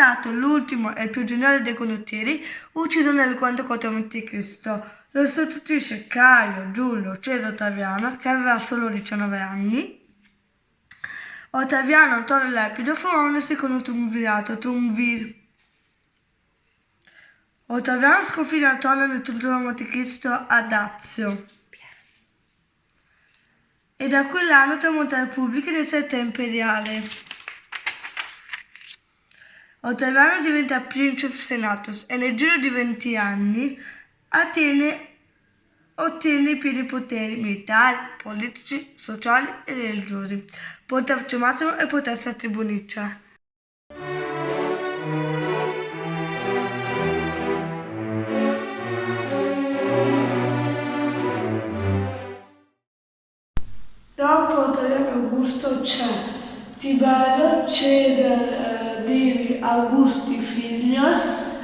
stato l'ultimo e più geniale dei condottieri, ucciso nel 44 a.C. Lo sostituisce Caio Giulio Cesare Ottaviano, che aveva solo 19 anni. Ottaviano Antonio Lepido formò il secondo triumvirato, Triumvir. Ottaviano sconfigge Antonio nel 31 a.C. ad Azio. E da quell'anno tramonta la Repubblica del Sette Imperiale. Ottaviano diventa Princeps Senatus e nel giro di 20 anni Atene ottiene i pieni poteri militari, politici, sociali e religiosi, pontefice massimo e potestà tribuniccia. Dopo Ottaviano Augusto c'è Tiberio, Cesare Divi Augusti Filius,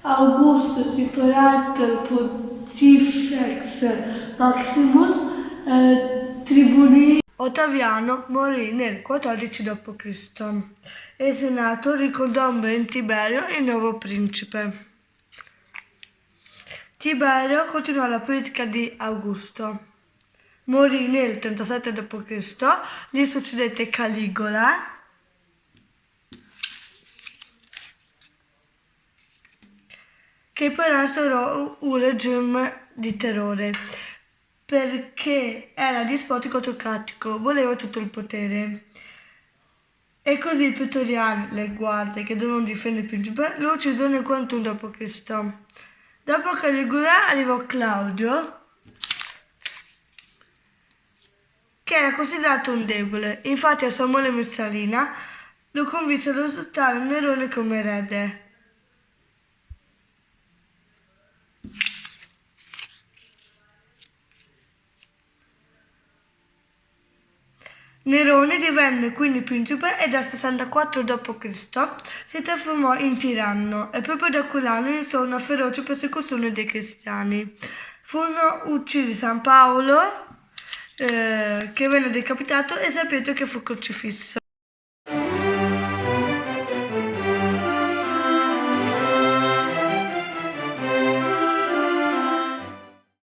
Augustus Imperator Pontifex Maximus, Tribuni. Ottaviano morì nel 14 d.C. e il Senato ricordò in Tiberio il nuovo principe. Tiberio continuò la politica di Augusto. Morì nel 37 d.C., gli succedette Caligola, che poi instaurò un regime di terrore, perché era dispotico autocratico, voleva tutto il potere. E così i pretoriani, le guardie che dovevano difendere il principe, lo uccisero nel 41 d.C. Dopo Caligola arrivò Claudio, che era considerato un debole. Infatti a sua moglie Messalina lo convinse ad adottare Nerone come erede. Nerone divenne quindi principe e dal 64 d.C. si trasformò in tiranno e proprio da quell'anno iniziò una feroce persecuzione dei cristiani. Furono uccisi San Paolo, che venne decapitato, e San Pietro, che fu crocifisso.